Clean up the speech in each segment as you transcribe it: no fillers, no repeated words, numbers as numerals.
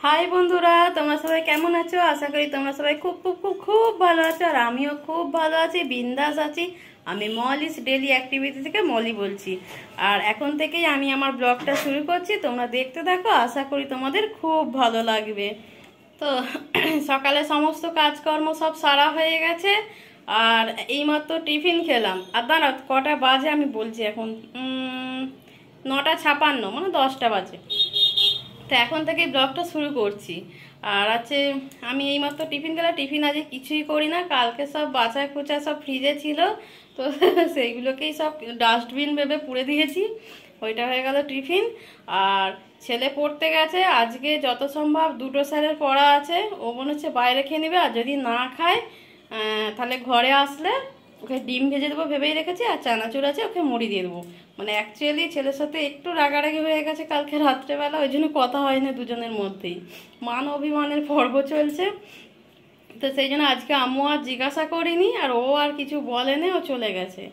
High বন্ধুরা, তোমরা সবাই কেমন আছো? আশা করি তোমরা সবাই খুব খুব খুব খুব ভালো আছো। আর আমিও খুব ভালো আছি, বিন্দাস আছি। আমি মলিস ডেলি অ্যাক্টিভিটি থেকে মলি বলছি। আর এখন থেকেই আমি আমার ব্লগটা শুরু করছি, তোমরা দেখতে থাকো। আশা করি তোমাদের খুব ভালো লাগবে। তো সকালে সমস্ত কাজকর্ম সব সারা হয়ে গেছে। আর এইমাত্র টিফিন খেলাম। আর দাঁড়া, কটা বাজে আমি বলছি এখন। 9:56, মানে 10টা বাজে। তো এখন থেকে ব্লগটা শুরু করছি। আর আছে, আমি এইমাত্র টিফিন খেলাম। টিফিন আজকে কিছুই করি না, কালকে সব বাছা কুচা সব ফ্রিজে ছিল, তো সেইগুলোকেই সব ডাস্টবিন ভেবে পুড়ে দিয়েছি। ওইটা হয়ে গেল টিফিন। আর ছেলে পড়তে গেছে, আজকে যত সম্ভব 2টো স্যারের পড়া আছে, ও মনে হচ্ছে বাইরে খেয়ে নেবে। আর যদি না খায় তাহলে ঘরে আসলে ওকে ডিম ভেজে দেবো ভেবেই রেখেছি, আর চানাচুর আছে, ওকে মুড়ি দিয়ে দেবো। মানে অ্যাকচুয়ালি ছেলের সাথে একটু রাগারাগি হয়ে গেছে কালকে রাত্রেবেলা, ওই জন্য কথা হয় না দুজনের মধ্যেই, মান অভিমানের পর্ব চলছে। তো সেই জন্য আজকে আম্মু আর জিজ্ঞাসা করিনি, আর ও আর কিছু বলেনি, ও চলে গেছে।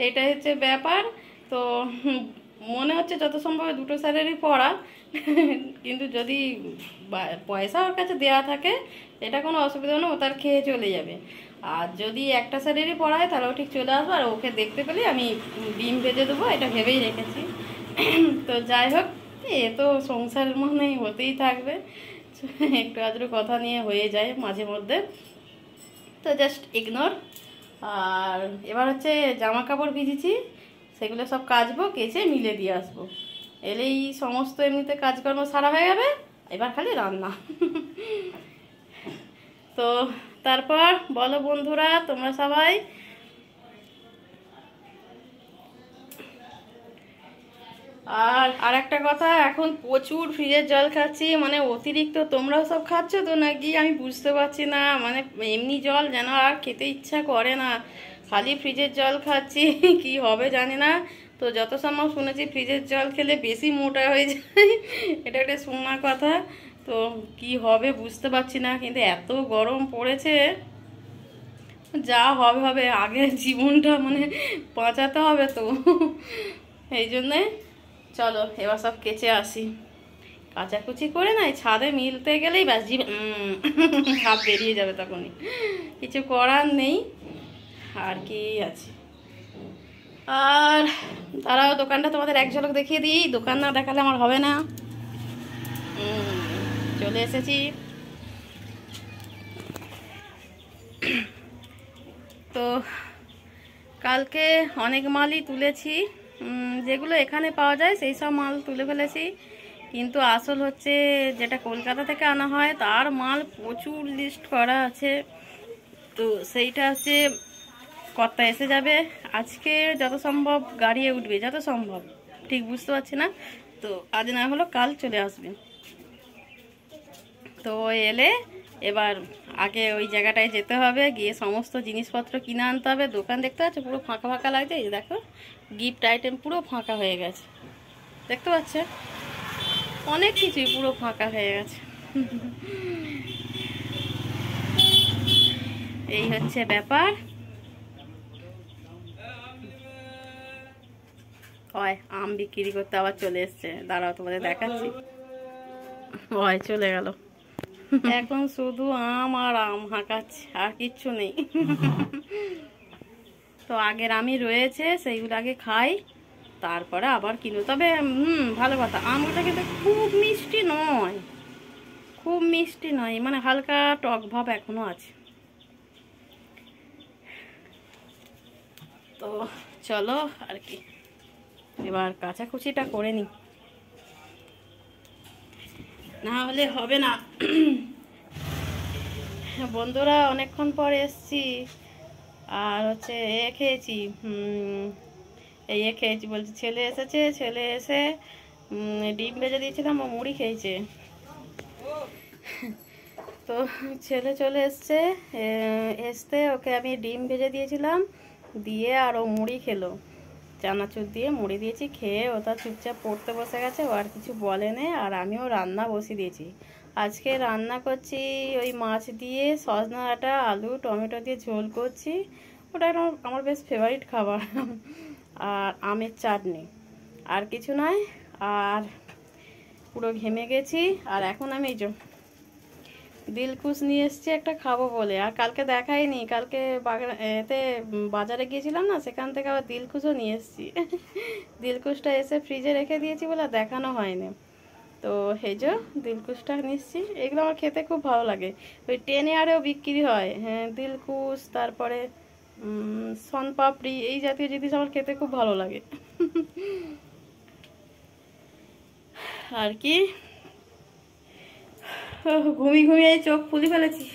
এটাই হচ্ছে ব্যাপার। তো মনে হচ্ছে যত সম্ভব 2টো স্যারেরই পড়া, কিন্তু যদি পয়সা ওর কাছে দেওয়া থাকে এটা কোনো অসুবিধা নেই, ও তার খেয়ে চলে যাবে। আর যদি একটা স্যারেরই পড়ায় তাহলে ও ঠিক চলে আসবে, আর ওকে দেখতে পেলে আমি ডিম ভেজে দেবো, এটা ভেবেই রেখেছি। তো যাই হোক, এ তো সংসারের মনেই হতেই থাকবে, একটু আধটু কথা নিয়ে হয়ে যায় মাঝে মধ্যে, তো জাস্ট ইগনোর। আর এবার হচ্ছে জামা কাপড় ভিজেছি, সেগুলো সব কাচবো, কেচে মিলে দিয়ে আসবো। এলেই সমস্ত এমনিতে কাজকর্ম সারা হয়ে যাবে, এবার খালি রান্না। তো তারপর বলো বন্ধুরা, তোমরা সবাই। আর একটা কথা, এখন প্রচুর ফ্রিজের জল খাচ্ছি, মানে অতিরিক্ত। তোমরাও সব খাচ্ছ তো নাকি আমি বুঝতে পারছি না, মানে এমনি জল যেন আর খেতে ইচ্ছা করে না, খালি ফ্রিজের জল খাচ্ছি। কি হবে জানি না। তো যত সম্ভব শুনেছি ফ্রিজের জল খেলে বেশি মোটা হয়ে যায়, এটা একটা শোনা কথা। তো কি হবে বুঝতে পারছি না, কিন্তু এত গরম পড়েছে, যা হবে হবে, আগের জীবনটা মানে বাঁচাতে হবে তো, এই জন্যে। চলো এবার সব কেচে আসি, কাচাকুচি করে নাই ছাদে মিলতে গেলেই ব্যাস হাত বেরিয়ে যাবে তখনই, কিছু করার নেই। আর কি আছে। আর তারাও দোকানটা তোমাদের এক ঝলক দেখিয়ে দিই, দোকান না দেখালে আমার হবে না। চলে এসেছি। তো কালকে অনেক মালই তুলেছি, যেগুলো এখানে পাওয়া যায় সেই সব মাল তুলে ফেলেছি। কিন্তু আসল হচ্ছে যেটা কলকাতা থেকে আনা হয় তার মাল প্রচুর লিস্ট করা আছে, তো সেইটা হচ্ছে কর্তা এসে যাবে আজকে, যত সম্ভব গাড়িয়ে উঠবে, যত সম্ভব, ঠিক বুঝতে পারছি না। তো আজ না হলো কাল চলে আসবে। তো এলে এবার আগে ওই জায়গাটায় যেতে হবে, গিয়ে সমস্ত জিনিসপত্র কিনে আনতে হবে। দোকান দেখতে পাচ্ছ পুরো ফাঁকা ফাঁকা লাগছে, এই দেখো গিফট আইটেম পুরো ফাঁকা হয়ে গেছে, দেখতে পাচ্ছ অনেক কিছুই পুরো ফাঁকা হয়ে গেছে। এই হচ্ছে ব্যাপার। হয় আম বিক্রি করতে আবার চলে এসছে, দাঁড়াও তোমাদের দেখাচ্ছি। হয় চলে গেল, এখন শুধু আম আর আম হাঁকাচ্ছে, আর কিচ্ছু নেই। তো আগের আমই রয়েছে, সেইগুলো আগে খাই, তারপরে আবার কিনো। তবে ভালো কথা, আমটা কিন্তু খুব মিষ্টি নয়, খুব মিষ্টি নয়, মানে হালকা টক ভাব এখনো আছে। তো চলো আর কি, এবার কাচাকুচিটা করে নি, না হলে হবে না। বন্ধুরা অনেকক্ষণ পর এসছি, আর হচ্ছে খেয়েছি, খেয়েছি বলছি, ছেলে এসেছে, ছেলে এসে ডিম ভেজে দিয়েছিলাম, ও মুড়ি খেয়েছে। তো ছেলে চলে এসছে, এসতে ওকে আমি ডিম ভেজে দিয়েছিলাম, দিয়ে আর ও মুড়ি খেলো, চানাচুর দিয়ে মুড়ি দিয়েছি, খেয়ে ও তার চুপচাপ পড়তে বসে গেছে, ও আর কিছু বলেনি। আর আমিও রান্না বসিয়ে দিয়েছি। আজকে রান্না করছি ওই মাছ দিয়ে সজনা ডাঁটা আলু টমেটো দিয়ে ঝোল করছি, ওটা আমার বেশ ফেভারিট খাবার। আর আমের চাটনি, আর কিছু নয়। আর পুরো ঘেমে গেছি। আর এখন আমি এই যে দিলকুশ নিয়ে এসেছি একটা খাবো বলে। আর কালকে দেখাইনি, কালকে এতে বাজারে গিয়েছিলাম না, সেখান থেকে আবার দিলকুশও নিয়ে এসেছি। দিলকুশটা এসে ফ্রিজে রেখে দিয়েছি বলে দেখানো হয়নি। তো এই যে দিলকুশটা নিচ্ছি, এগুলো আমার খেতে খুব ভালো লাগে। ওই 10 ইয়ারেও বিক্রি হয়, হ্যাঁ, দিলকুশ, তারপরে শনপাপড়ি, এই জাতীয় জিনিস আমার খেতে খুব ভালো লাগে। আর কি ঘুমিয়ে ঘুমিয়ে চোখ ফুলে ফেলেছি।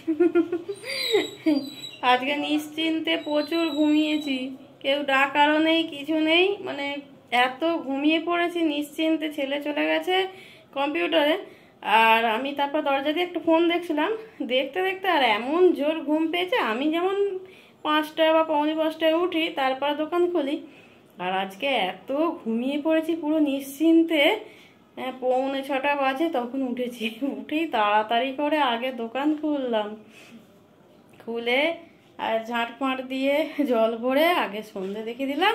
আজকে নিশ্চিন্তে প্রচুর ঘুমিয়েছি, কেউ ডাকারও নেই, কিছু নেই, মানে এত ঘুমিয়ে পড়েছি নিশ্চিন্তে। ছেলে চলে গেছে কম্পিউটারে, আর আমি তারপর দরজা দিয়ে একটু ফোন দেখছিলাম, দেখতে দেখতে আর এমন জোর ঘুম পেয়েছে। আমি যেমন 5টা বা 5:45টায় উঠি, তারপর দোকান খুলি, আর আজকে এত ঘুমিয়ে পড়েছি পুরো নিশ্চিন্তে। 5:45 বাজে তখন উঠেছি। উঠেই তাড়াতাড়ি করে আগে দোকান খুললাম, খুলে আর ঝাঁট ফাঁট দিয়ে জল ভরে আগে সন্ধে দেখে দিলাম,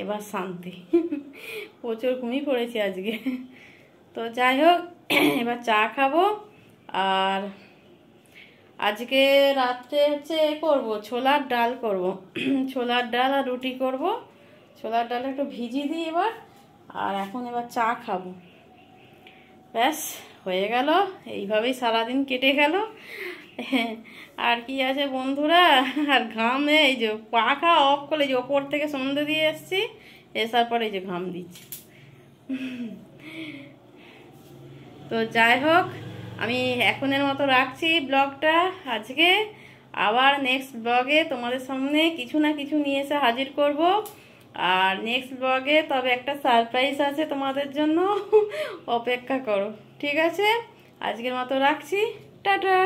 এবার শান্তি। প্রচুর ঘুমিয়ে পড়েছি আজকে। তো যাই হোক, এবার চা খাবো। আর আজকে রাত্রে হচ্ছে করবো ছোলার ডাল করব। ছোলার ডাল আর রুটি করব। ছোলার ডাল একটু ভিজিয়ে দিই এবার, আর এখন এবার চা খাবো। ব্যাস হয়ে গেল, এইভাবেই সারাদিন কেটে গেল। আর কি আছে বন্ধুরা, আর ঘামে এই যে পাখা অফ করে যে ওপর থেকে সন্ধে দিয়ে এসছি, এসার পরে এই যে ঘাম দিচ্ছি। তো যাই হোক, আমি এখনের মতো রাখছি ব্লগটা আজকে। আবার নেক্সট ব্লগে তোমাদের সামনে কিছু না কিছু নিয়ে এসে হাজির করব। আর নেক্সট ব্লগে তবে একটা সারপ্রাইজ আছে তোমাদের জন্য, অপেক্ষা করো। ঠিক আছে, আজকের মতো রাখছি, টাটা।